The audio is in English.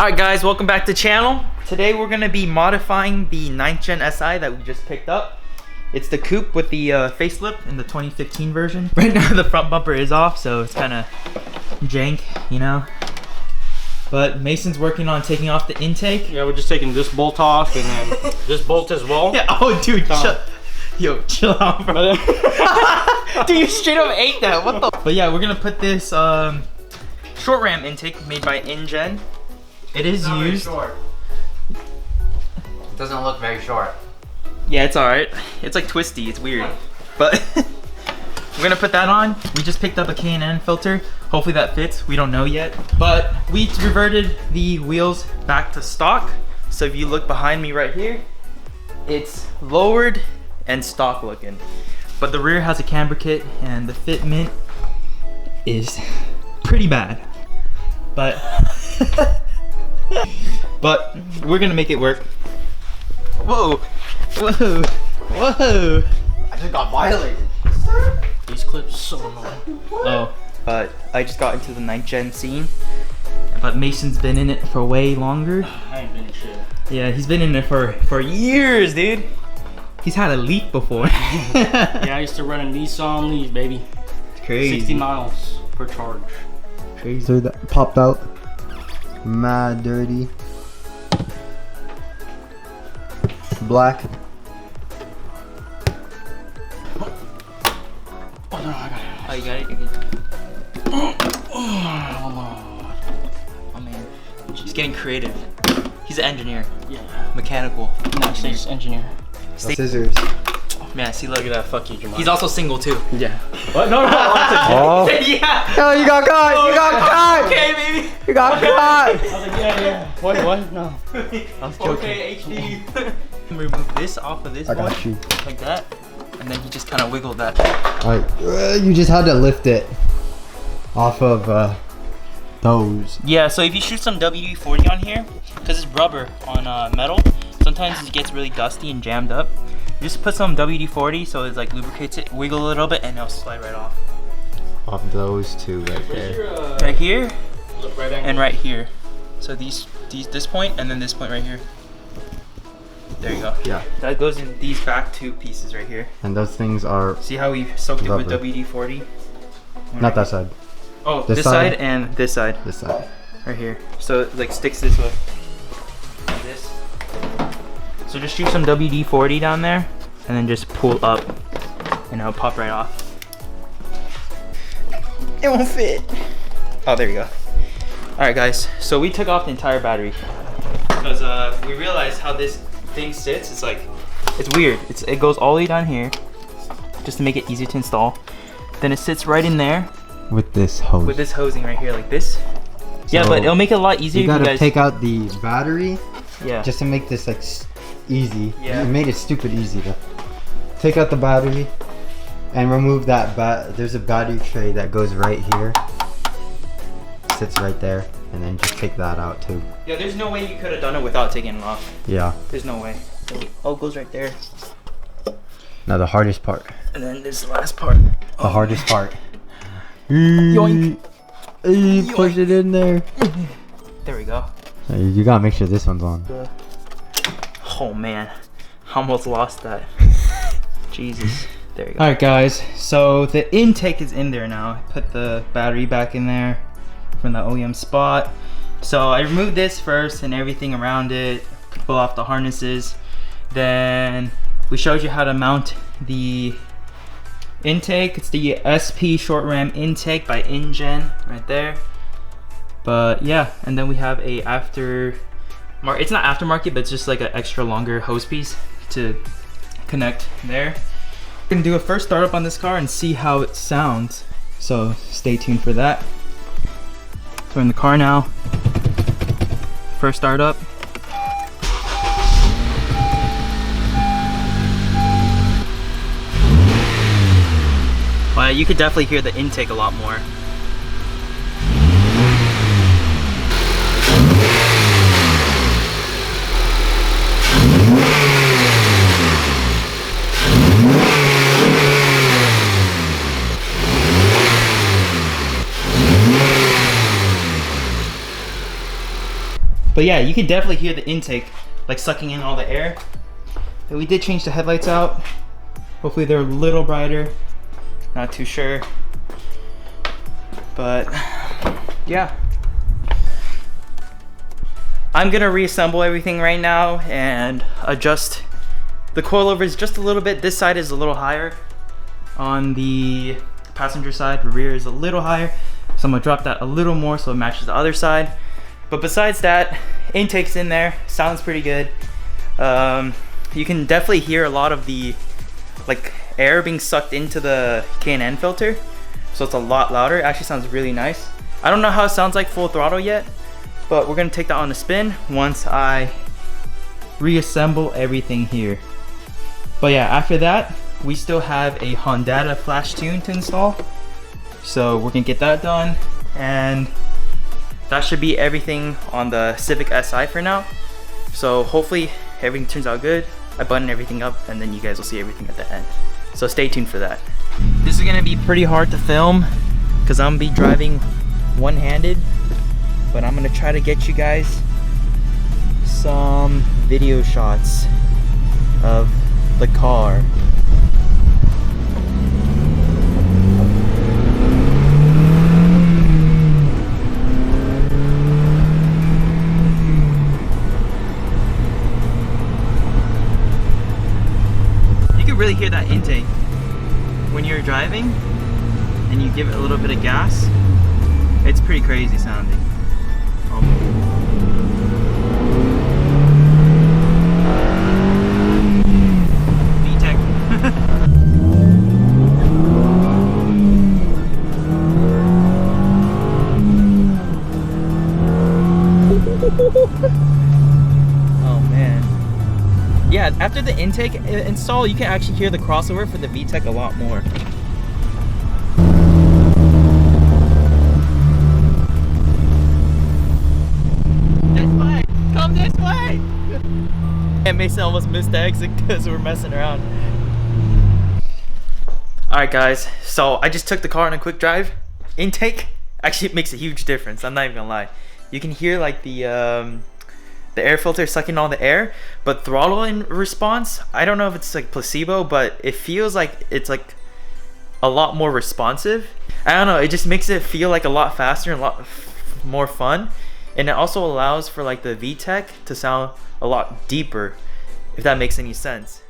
Alright guys, welcome back to the channel. Today we're going to be modifying the 9th Gen Si that we just picked up. It's the coupe with the facelift in the 2015 version. Right now the front bumper is off, so it's kind of jank, you know. But Mason's working on taking off the intake. Yeah, we're just taking this bolt off and then this bolt as well. Yeah, oh dude, chill out, bro. Dude, you straight up ate that, what the? But yeah, we're going to put this short ram intake made by Injen. It is used. Short. It doesn't look very short. Yeah, it's alright. It's like twisty, it's weird. But we're gonna put that on. We just picked up a K&N filter. Hopefully that fits, we don't know yet. But we reverted the wheels back to stock. So if you look behind me right here, it's lowered and stock looking. But the rear has a camber kit and the fitment is pretty bad. But but we're gonna make it work. Whoa, whoa, whoa. I just got violated. These clips so annoying. Oh, but I just got into the 9th Gen scene. But Mason's been in it for way longer. I ain't been in shit. Yeah, he's been in it for years, dude. He's had a Leaf before. Yeah, I used to run a Nissan Leaf, baby. It's crazy. 60 miles per charge. Crazy. So that popped out. Mad dirty. Black. Oh no, I got it. Oh, you got it? You're good. Oh Oh man, he's getting creative. He's an engineer, yeah. mechanical. United States engineer. Scissors. Man, see, look Look at that. Fuck you, Jamal. He's also single too. Yeah. What? No, no. Oh. Yeah. Oh, you got caught! You got caught! Okay, baby. You got caught! I was like, yeah. What? No. I was joking. Okay, HD. Remove this off of this I one, got you. like that, and then he just kind of wiggled that. Alright, you just had to lift it off of those. Yeah, so if you shoot some WD-40 on here, because it's rubber on metal, sometimes it gets really dusty and jammed up. You just put some WD-40 so it like lubricates it, wiggle a little bit, and it'll slide right off. Off those two right there. Right here Right and right here. So these this point and then this point right here. There you go. Yeah. That goes in these back two pieces right here. And those things are See how we soaked it with Rubber. WD-40? not that side. Oh, This this side? side and this side. This side. Right here. So it like sticks this way. Like this. So just shoot some WD-40 down there and then just pull up and it'll pop right off. It won't fit. Oh, there you go. Alright guys, so we took off the entire battery because we realized how this thing sits. It's like, it's weird. It goes all the way down here just to make it easier to install. Then it sits right in there With this hose. with this hosing right here like this. Yeah, So, but it'll make it a lot easier you if gotta you guys... take out the battery Yeah. just to make this like easy. Yeah. You made it stupid easy to take out the battery and remove that there's a battery tray that goes right here. Sits right there, and then just take that out too. Yeah, there's no way you could have done it without taking it off. Yeah. There's no way. Oh, it goes right there. Now the hardest part. And then this last part. The hardest part. Yoink. Push it in there. There we go. You gotta make sure this one's on. Oh man, I almost lost that. Jesus. There you go. Alright guys, so the intake is in there now. I put the battery back in there from the OEM spot. So I removed this first and everything around it, pull off the harnesses. Then we showed you how to mount the intake. It's the SP short ram intake by Injen right there. But yeah, and then we have a it's not aftermarket, but it's just like an extra longer hose piece to connect there. We're gonna do a first startup on this car and see how it sounds. So stay tuned for that. So we're in the car now. First startup. Well, you could definitely hear the intake a lot more. But yeah, you can definitely hear the intake like sucking in all the air. And we did change the headlights out. Hopefully they're a little brighter. Not too sure. But yeah. I'm gonna reassemble everything right now and adjust the coilovers just a little bit. This side is a little higher on the passenger side. The rear is a little higher. So I'm gonna drop that a little more so it matches the other side. But besides that, intake's in there, sounds pretty good. You can definitely hear a lot of the like air being sucked into the K&N filter. So it's a lot louder. It actually sounds really nice. I don't know how it sounds like full throttle yet, but we're gonna take that on a spin once I reassemble everything here. But yeah, after that, we still have a Honda flash tune to install. So we're gonna get that done, and that should be everything on the Civic Si for now. So hopefully everything turns out good. I button everything up and then you guys will see everything at the end. So stay tuned for that. This is gonna be pretty hard to film because I'm gonna be driving one-handed, but I'm gonna try to get you guys some video shots of the car. Really hear that intake when you're driving and you give it a little bit of gas. It's pretty crazy sounding. VTEC. Oh man. Yeah, after the intake install, you can actually hear the crossover for the VTEC a lot more. This way! Come this way! And Mason almost missed the exit because we're messing around. Alright guys, so I just took the car on a quick drive. Intake actually makes a huge difference, I'm not even gonna lie. You can hear like the air filter sucking all the air, but throttle in response, I don't know if it's like placebo, but it feels like it's like a lot more responsive. I don't know, it just makes it feel like a lot faster and a lot more fun. And it also allows for like the VTEC to sound a lot deeper, if that makes any sense.